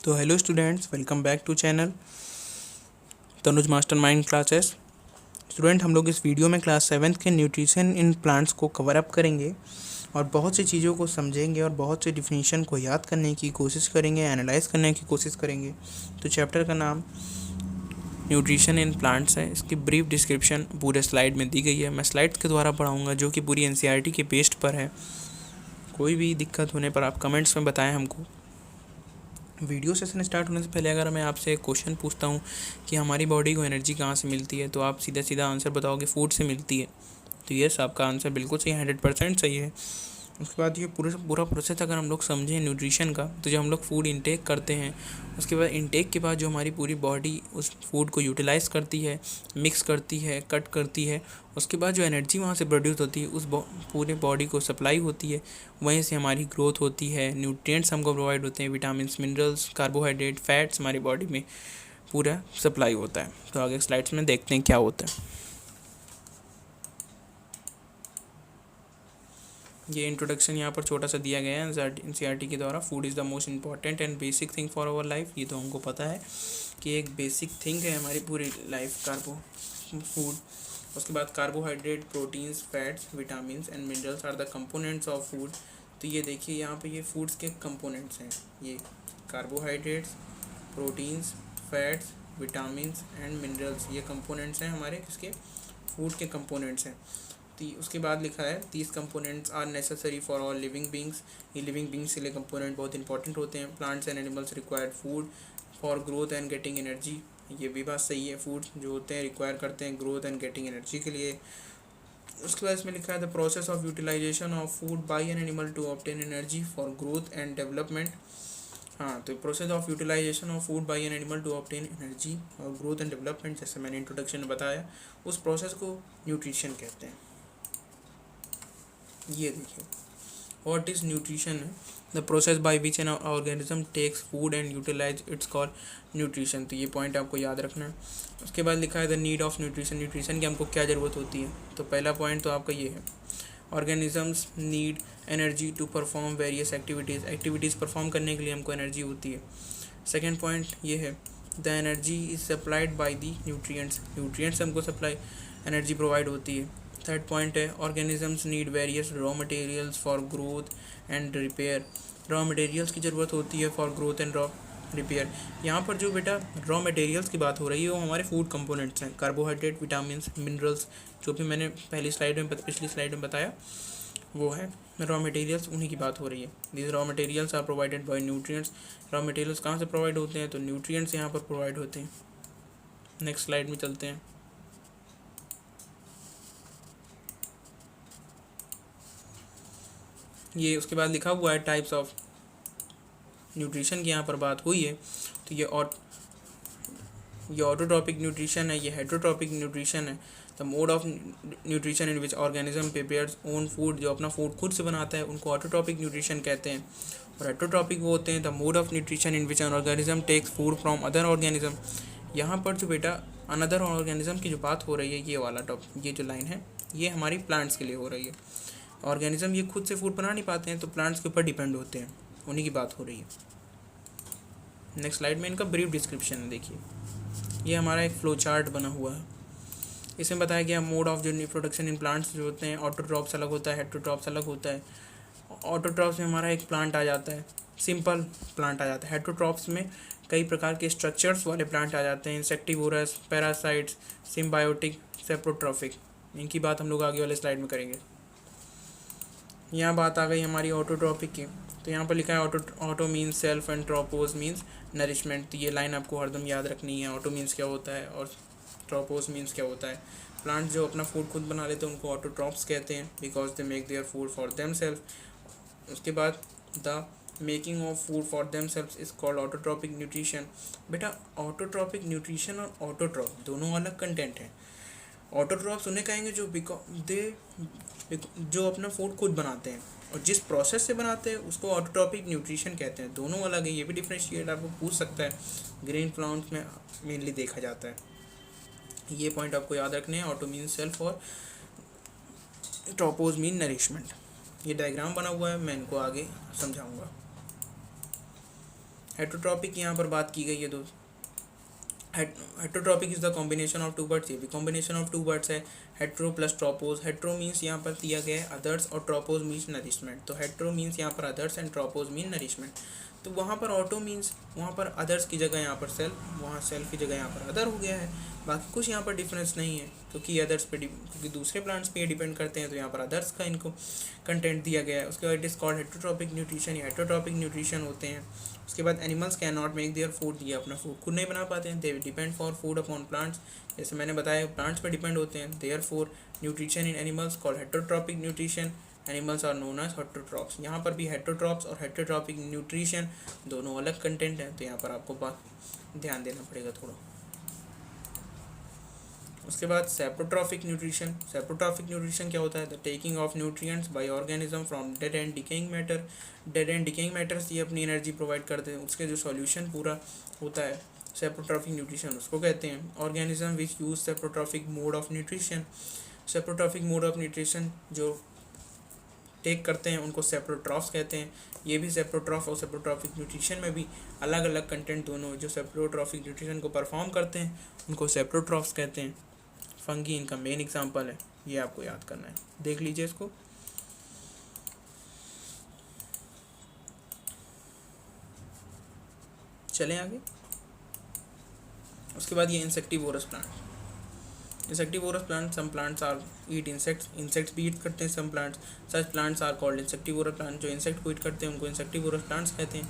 तो hello students, welcome back to channel Tanuj mastermind classes. Student, हम लोग इस वीडियो में क्लास 7th के न्यूट्रिशन इन प्लांट्स को कवर अप करेंगे और बहुत सी चीज़ों को समझेंगे और बहुत से डिफिनीशन को याद करने की कोशिश करेंगे, एनालाइज करने की कोशिश करेंगे। तो चैप्टर का नाम न्यूट्रिशन इन प्लांट्स है। इसकी ब्रीफ डिस्क्रिप्शन पूरे स्लाइड में दी गई है। मैं स्लाइड्स के द्वारा पढ़ाऊँगा जो कि पूरी NCERT के बेस्ड पर है। कोई भी दिक्कत होने पर आप कमेंट्स में बताएं हमको। वीडियो सेशन स्टार्ट होने से पहले अगर मैं आपसे एक क्वेश्चन पूछता हूँ कि हमारी बॉडी को एनर्जी कहाँ से मिलती है, तो आप सीधा सीधा आंसर बताओगे फूड से मिलती है। तो यस, आपका आंसर बिल्कुल सही, 100% सही है। उसके बाद ये पूरा प्रोसेस अगर हम लोग समझें न्यूट्रिशन का, तो जब हम लोग फूड इंटेक करते हैं, उसके बाद इंटेक के बाद जो हमारी पूरी बॉडी उस फूड को यूटिलाइज़ करती है, मिक्स करती है, कट करती है, उसके बाद जो एनर्जी वहाँ से प्रोड्यूस होती है उस पूरे बॉडी को सप्लाई होती है। वहीं से हमारी ग्रोथ होती है, न्यूट्रिएंट्स हमको प्रोवाइड होते हैं, विटामिन्स, मिनरल्स, कार्बोहाइड्रेट, फैट्स हमारी बॉडी में पूरा सप्लाई होता है। तो आगे स्लाइड्स में देखते हैं क्या होता है। ये इंट्रोडक्शन यहाँ पर छोटा सा दिया गया है NCERT के द्वारा। Food is the most important and basic thing for our life. ये तो हमको पता है कि एक बेसिक थिंग है हमारी पूरी लाइफ, फूड। उसके बाद carbohydrate, proteins, fats, vitamins and minerals are the components of food. तो ये देखिए यहाँ पे ये फूड्स के कंपोनेंट्स हैं। ये carbohydrates, proteins, fats, vitamins and minerals, ये कंपोनेंट्स हैं हमारे किसके, फूड के कंपोनेंट्स हैं। उसके बाद लिखा है these components are necessary for all living beings। ये लिविंग बींग्स के लिए कंपोनेंट बहुत इंपॉर्टेंट होते हैं। Plants and animals required food for growth and getting energy. ये भी बात सही है, फूड जो होते हैं रिक्वायर करते हैं ग्रोथ एंड गेटिंग एनर्जी के लिए। उसके बाद इसमें लिखा है the process of utilisation of food by an animal to obtain energy for growth and development. हाँ, तो process of utilisation of food by an animal to obtain energy और ग्रोथ एंड डेवलपमेंट, जैसे मैंने इंट्रोडक्शन में बताया, उस process को nutrition कहते हैं। ये देखिए, व्हाट इज़ न्यूट्रिशन है, the process by which an organism takes food and utilise it's called nutrition. तो ये पॉइंट आपको याद रखना है। उसके बाद लिखा है the need of nutrition. Nutrition की हमको क्या ज़रूरत होती है, तो पहला पॉइंट तो आपका ये है, organisms need energy to perform various activities perform करने के लिए हमको एनर्जी होती है। सेकेंड पॉइंट ये है, the energy is supplied by the nutrients हमको सप्लाई एनर्जी प्रोवाइड होती है। थर्ड पॉइंट है, organisms need various raw materials for growth and repair. Raw materials की ज़रूरत होती है फॉर ग्रोथ एंड रिपेयर। यहाँ पर जो बेटा रॉ मटेरियल्स की बात हो रही है वो हमारे फूड कंपोनेंट्स हैं, कार्बोहाइड्रेट, विटामिन्स, मिनरल्स, जो भी मैंने पिछली स्लाइड में बताया वो है रॉ मटेरियल्स, उन्हीं की बात हो रही है। This raw materials are provided by nutrients. Raw materials कहाँ से प्रोवाइड होते हैं, तो न्यूट्रिएंट्स यहाँ पर प्रोवाइड होते हैं। नेक्स्ट स्लाइड में चलते हैं। ये उसके बाद लिखा हुआ है टाइप्स ऑफ न्यूट्रिशन की यहाँ पर बात हुई है। तो ये ऑटोट्रॉपिक न्यूट्रिशन है, ये हेटरोट्रॉपिक न्यूट्रिशन है। The mode of nutrition in which organism prepares own food, जो अपना फूड खुद से बनाता है उनको ऑटोट्रॉपिक न्यूट्रिशन कहते हैं। और हेटरोट्रॉपिक वो होते हैं the mode of nutrition in which an organism takes food from other organism. यहाँ पर जो बेटा अनदर ऑर्गेनिज्म की जो बात हो रही है, ये वाला ये जो लाइन है ये हमारी प्लांट्स के लिए हो रही है। ऑर्गेनिज्म ये खुद से फूड बना नहीं पाते हैं तो प्लांट्स के ऊपर डिपेंड होते हैं, उन्हीं की बात हो रही है। नेक्स्ट स्लाइड में इनका ब्रीफ डिस्क्रिप्शन है। देखिए, ये हमारा एक फ्लो चार्ट बना हुआ है। इसमें बताया गया मोड ऑफ जो रिप्रोडक्शन इन प्लांट्स जो होते हैं, ऑटोट्रॉप्स अलग होता है, हेटरोट्रॉप्स अलग होता है। ऑटोट्रॉप्स में हमारा एक प्लांट आ जाता है, सिंपल प्लांट आ जाता है। हेटरोट्रॉप्स में कई प्रकार के स्ट्रक्चर्स वाले प्लांट आ जाते हैं, इंसेक्टिवोरस, पैरासाइट्स, सिम्बायोटिक, सेप्रोट्रॉफिक। इनकी बात हम लोग आगे वाले स्लाइड में करेंगे। यहाँ बात आ गई हमारी ऑटोट्रॉपिक की। तो यहाँ पर लिखा है auto means self and trophos means nourishment. तो ये लाइन आपको हरदम याद रखनी है। ऑटो मीन्स क्या होता है और ट्रोपोज मीन्स क्या होता है। प्लांट जो अपना फूड खुद बना लेते हैं उनको ऑटोट्रॉप्स कहते हैं, because they make their food for them self. उसके बाद the making of food for them self is called autotrophic nutrition. बेटा ऑटोट्रॉपिक न्यूट्रिशन और ऑटोट्रॉप दोनों अलग कंटेंट हैं। ऑटोट्रॉप्स उन्हें कहेंगे जो अपना फूड खुद बनाते हैं, और जिस प्रोसेस से बनाते हैं उसको ऑटोट्रॉपिक न्यूट्रिशन कहते हैं। दोनों अलग है, ये भी डिफरेंशिएट आपको पूछ सकता है, ग्रीन प्लांट्स में मेनली देखा जाता है। ये पॉइंट आपको याद रखने हैं, ऑटो मीन सेल्फ और ट्रोपोज मीन नरिशमेंट। ये डायग्राम बना हुआ है, मैं इनको आगे समझाऊंगा। हेटरोट्रॉपिक यहाँ पर बात की गई है दोस्त। Heterotrophic is the combination of two words, ये भी कॉम्बिनेशन ऑफ टू वर्ड्स है, hetero plus trophos. Hetero means यहाँ पर दिया गया है अदर्स और ट्रोपोज मीन्स नरिशमेंट। तो हेट्रो मीन्स यहाँ पर others and trophos mean nourishment. तो वहाँ पर ऑटो मीन्स वहाँ पर अदर्स की जगह यहाँ पर सेल्फ, वहाँ सेल्फ की जगह यहाँ पर अदर हो गया है। बाकी कुछ यहाँ पर डिफरेंस नहीं है, क्योंकि अदर्स पे क्योंकि दूसरे प्लांट्स पे डिपेंड करते हैं, तो यहाँ पर अदर्स का इनको कंटेंट दिया गया है। उसके बाद it is called heterotrophic nutrition या हेटरोट्रॉपिक न्यूट्रिशन होते हैं। उसके बाद animals can not make their food, ये अपना फूड खुद नहीं बना पाते हैं, they depend for food upon plants. जैसे मैंने बताया प्लांट्स पर डिपेंड होते हैं, therefore nutrition in animals called heterotrophic nutrition, animals are known as heterotrophs. यहाँ पर भी हेटरोट्रॉप्स और हेटरोट्रॉपिक न्यूट्रिशन दोनों अलग कंटेंट हैं, तो यहाँ पर आपको बात ध्यान देना पड़ेगा थोड़ा। उसके बाद सेप्रोट्रॉफिक न्यूट्रिशन। सेप्रोट्रॉफिक न्यूट्रिशन क्या होता है? The taking of nutrients bye organism from dead and decaying matter. Dead and decaying matter से ये अपनी एनर्जी प्रोवाइड करते हैं, उसके जो सॉल्यूशन पूरा होता है सेप्रोट्रॉफिक न्यूट्रिशन उसको कहते हैं। Organism which use saprotrophic mode of nutrition. Saprotrophic mode of nutrition जो टेक करते हैं उनको सेप्रोट्रॉफ्स कहते हैं। ये भी सेप्रोट्रॉफ और सेप्रोट्रॉफिक न्यूट्रिशन में भी अलग अलग कंटेंट दोनों, जो सेप्रोट्रॉफिक न्यूट्रिशन को परफॉर्म करते हैं उनको सेप्रोट्रॉफ्स कहते हैं। फंगी इनका मेन एग्जांपल है, ये आपको याद करना है, देख लीजिए इसको। चलें आगे। उसके बाद ये insectivorous plant. Insectivorous plant, some plants are eat insects, insects भी ईट करते हैं some plants. Such plants are called insectivorous plant, जो इंसेक्ट को ईट करते हैं उनको इंसेक्टिवोरस प्लांट्स कहते हैं।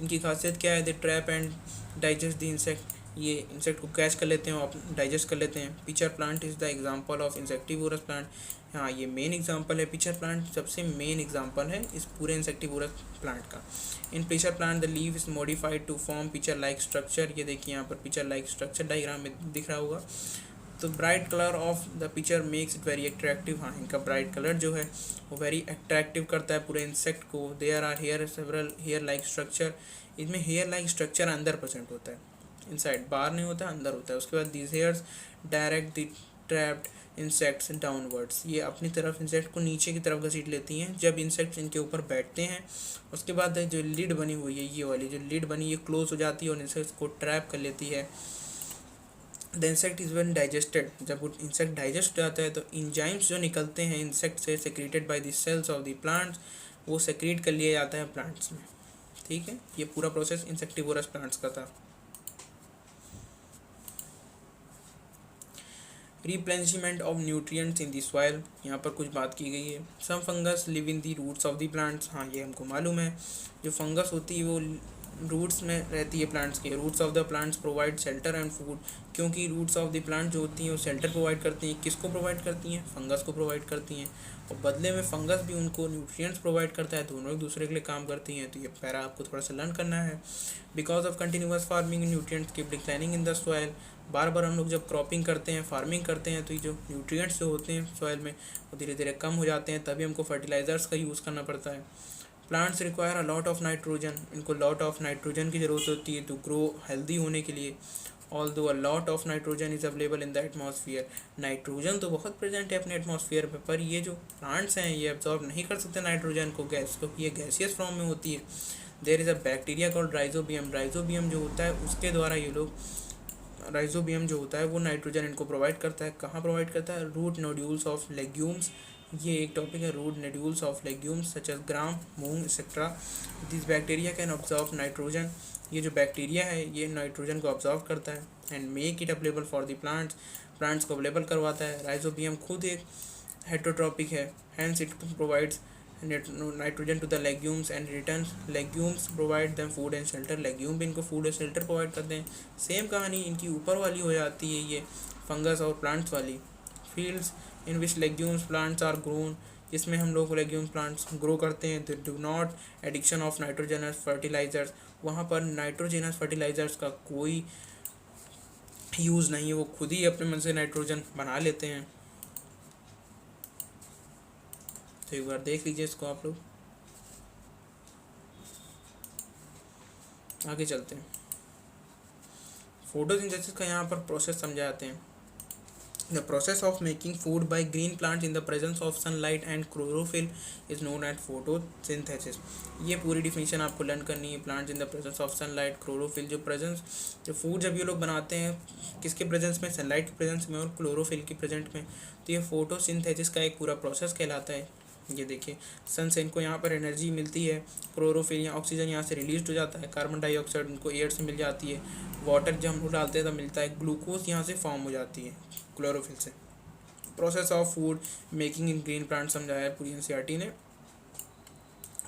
इनकी खासियत क्या है? They trap and digest the insect, ये इंसेक्ट को कैच कर लेते हैं और डाइजेस्ट कर लेते हैं। Pitcher plant is the example of insectivorous plant. हाँ, ये मेन एग्जांपल है, पिचर प्लांट सबसे मेन एग्जांपल है इस पूरे इंसेक्टिवोरस प्लांट का। In pitcher plant the leave is modified to form pitcher like structure. ये देखिए यहाँ पर पिचर लाइक स्ट्रक्चर डायग्राम में दिख रहा होगा। तो bright colour of the picture makes it very attractive. हाँ, इनका ब्राइट कलर जो है वो वेरी अट्रैक्टिव करता है पूरे इंसेक्ट को। There are hair several hair like structure, इसमें हेयर लाइक स्ट्रक्चर अंदर प्रेजेंट होता है, इनसाइड, बाहर नहीं होता है, अंदर होता है। उसके बाद these hairs direct the trapped insects downwards, ये अपनी तरफ इंसेक्ट को नीचे की तरफ घसीट लेती हैं जब इंसेक्ट्स इनके ऊपर बैठते हैं। उसके बाद जो लीड बनी हुई है, ये वाली जो लीड बनी, ये क्लोज हो जाती है और इंसेक्ट्स को ट्रैप कर लेती है। The insect is when digested, जब वो इंसेक्ट डाइजेस्ट हो जाता है तो इंजाइम्स जो निकलते हैं इंसेक्ट से secreted by the cells of the plants, वो सेक्रेट कर लिया जाता है प्लांट्स में। ठीक है, ये पूरा प्रोसेस इंसेक्टिवोरस प्लांट्स का था। Replenishment of nutrients in the soil, यहाँ पर कुछ बात की गई है। Some fungus live in the roots of the plants, हाँ ये हमको मालूम है, जो फंगस होती है वो रूट्स में रहती है प्लांट्स के। Roots of the plants provide shelter and food, क्योंकि रूट्स ऑफ द प्लांट जो होती हैं वो शेल्टर प्रोवाइड करती हैं। किसको प्रोवाइड करती हैं? फंगस को प्रोवाइड करती हैं, और बदले में फंगस भी उनको न्यूट्रिएंट्स प्रोवाइड करता है, दोनों एक दूसरे के लिए काम करती हैं। तो ये पैरा आपको थोड़ा सा लर्न करना है। Because of continuous farming nutrients keep declining in the soil, बार बार हम लोग जब क्रॉपिंग करते हैं, फार्मिंग करते हैं, तो ये जो न्यूट्रिएंट्स जो होते हैं सॉइल में वो धीरे धीरे कम हो जाते हैं, तभी हमको फर्टिलाइज़र्स का यूज़ करना पड़ता है। Plants require a lot of nitrogen, इनको लॉट ऑफ नाइट्रोजन की ज़रूरत होती है टू ग्रो हेल्दी होने के लिए। Although a lot of nitrogen is available in the atmosphere, nitrogen तो बहुत प्रेजेंट है अपने एटमॉस्फेयर पर ये जो प्लांट्स हैं ये एब्जॉर्ब नहीं कर सकते नाइट्रोजन को, गैस, क्योंकि ये गैसियस फॉर्म में होती है। There is a bacteria called rhizobium, rhizobium जो होता है उसके द्वारा ये लोग, राइजोबियम जो होता है वो नाइट्रोजन इनको प्रोवाइड करता है। कहाँ प्रोवाइड करता है? रूट नोड्यूल्स ऑफ लेग्यूम्स, ये एक टॉपिक है, root nodules of legumes such as gram, moong etcetera. This bacteria can absorb nitrogen, ये जो बैक्टीरिया है ये नाइट्रोजन को ऑब्जॉर्व करता है and make it available for the plants, plants को अवेलेबल करवाता है। राइजोबियम खुद एक हेटरोट्रॉपिक है, hence it provides nitrogen to the legumes and return legumes provide them food and shelter, legume भी इनको फूड और शेल्टर प्रोवाइड करते हैं। सेम कहानी इनकी ऊपर वाली हो जाती है, ये फंगस और प्लांट्स वाली। Fields in which legumes plants are grown, जिसमें हम लोग लेग्यूम प्लांट्स ग्रो करते हैं। They do not addition of nitrogenous fertilisers, वहाँ पर नाइट्रोजनस फर्टिलाइजर्स का कोई यूज़ नहीं है, वो खुद ही अपने मन से नाइट्रोजन बना लेते हैं। तो एक बार देख लीजिए इसको आप लोग, आगे चलते हैं। फोटोसिंथेसिस का यहाँ पर प्रोसेस समझाते हैं। The process of making food by green plants in the presence of sunlight and chlorophyll is known as photosynthesis. ये पूरी डिफिनीशन आपको लर्न करनी है. Plants in the presence of sunlight, chlorophyll. जो फूड जब ये लोग बनाते हैं किसके प्रेजेंस में, सनलाइट के प्रेजेंस में और क्लोरोफिल के प्रेजेंट में, तो ये फोटोसिंथेसिस का एक पूरा प्रोसेस कहलाता है. ये देखिए, सन से इनको यहाँ पर एनर्जी मिलती है, क्लोरोफिल या ऑक्सीजन यहाँ से रिलीज हो जाता है, कार्बन डाइऑक्साइड उनको एयर से मिल जाती है, वाटर जब हम लोग डालते हैं तब मिलता है, ग्लूकोज यहाँ से फॉर्म हो जाती है क्लोरोफिल से. Process of food making in green plant समझाया है पूरी एनसीईआरटी ने.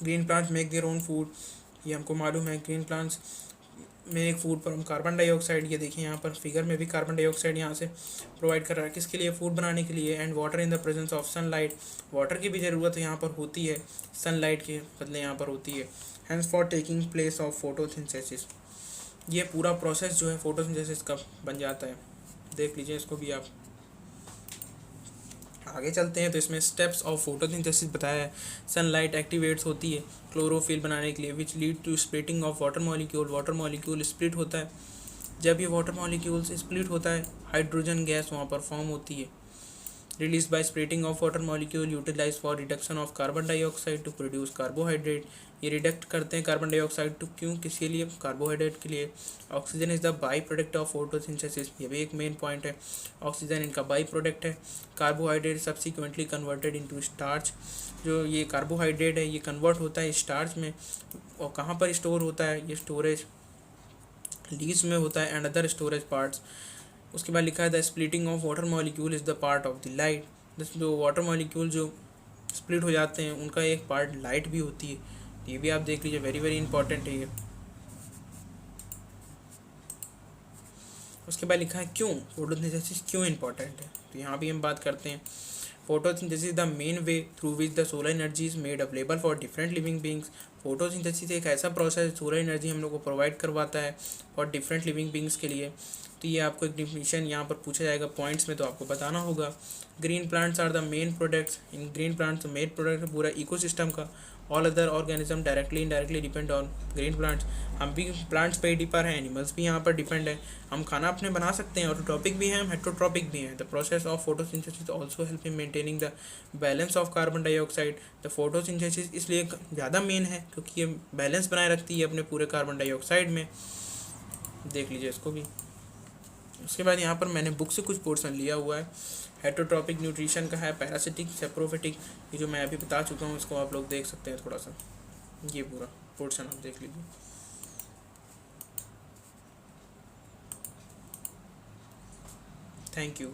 Green plants make their own food, ये हमको मालूम है. Green plants make food from carbon dioxide, ये देखिए यहाँ पर फिगर में भी कार्बन डाइऑक्साइड यहाँ से प्रोवाइड कर रहा है. किसके लिए, फूड बनाने के लिए. And water in the presence of sunlight, water की भी ज़रूरत यहाँ पर होती है, सनलाइट के बदले यहाँ पर होती है. Hence for taking place of photosynthesis, ये पूरा प्रोसेस जो है फोटोसिंथेसिस का बन जाता है. देख लीजिए इसको भी आप. आगे चलते हैं तो इसमें स्टेप्स ऑफ फोटोसिंथेसिस बताया है. सनलाइट एक्टिवेट्स होती है क्लोरोफिल बनाने के लिए, which lead to splitting of water molecule. Water molecule split होता है. जब ये वाटर मॉलिक्यूल से स्प्लिट होता है, हाइड्रोजन गैस वहाँ पर फॉर्म होती है. Release by splitting of water molecule utilise for reduction of carbon dioxide to produce carbohydrate. ये रिडक्ट करते हैं कार्बन डाइऑक्साइड टू, क्यों, किसके लिए, कार्बोहाइड्रेट के लिए. Oxygen is the by product of photosynthesis, ये भी एक मेन पॉइंट है. ऑक्सीजन इनका बाई प्रोडक्ट है. Carbohydrate subsequently converted into starch, जो ये कार्बोहाइड्रेट है ये कन्वर्ट होता है स्टार्च में. और कहाँ पर स्टोर होता है, ये स्टोरेज लीव्स में होता है एंड अदर स्टोरेज पार्ट्स. उसके बाद लिखा है the splitting of water molecule is the part of the light. जो वाटर मॉलिक्यूल जो स्प्लिट हो जाते हैं उनका एक पार्ट लाइट भी होती है. ये भी आप देख लीजिए, वेरी वेरी इंपॉर्टेंट है ये. उसके बाद लिखा है क्यों फोटोसिंथेसिस क्यों इंपॉर्टेंट है, तो यहाँ भी हम बात करते हैं. Photosynthesis the main way through which the solar energy is made available for different living beings. Photosynthesis एक ऐसा प्रोसेस सोलर एनर्जी हम लोग को प्रोवाइड करवाता है फॉर डिफरेंट लिविंग बींग्स के लिए. तो ये आपको एक डिफिनीशन यहाँ पर पूछा जाएगा पॉइंट्स में, तो आपको बताना होगा. Green plants are the main products. इन ग्रीन प्लांट्स मेन प्रोडक्ट पूरा इकोसिस्टम का. All other organism directly indirectly depend on green plants. हम भी प्लांट्स पे ही डिपेंड हैं, एनिमल्स भी यहाँ पर डिपेंड है. हम खाना अपने बना सकते हैं, ऑटोट्रॉपिक भी हैं, हेट्रोट्रॉपिक भी हैं. The process of photosynthesis also help in maintaining the balance of carbon dioxide. The photosynthesis इसलिए ज़्यादा मेन है क्योंकि ये बैलेंस बनाए रखती है अपने पूरे कार्बन डाइऑक्साइड में. देख लीजिए इसको भी. उसके बाद यहाँ पर मैंने बुक से कुछ पोर्शन लिया हुआ है. हेट्रोट्रॉपिक न्यूट्रिशन का है, पैरासिटिक, सेप्रोफिटिक, ये जो मैं अभी बता चुका हूँ इसको आप लोग देख सकते हैं थोड़ा सा. ये पूरा पोर्शन आप देख लीजिए. Thank you.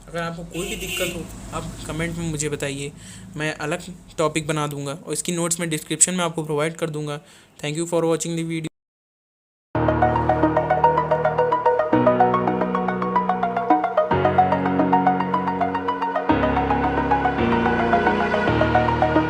अगर आपको कोई भी दिक्कत हो आप कमेंट में मुझे बताइए, मैं अलग टॉपिक बना दूंगा और इसकी नोट्स मैं डिस्क्रिप्शन में आपको प्रोवाइड कर दूंगा. Thank you for watching the video.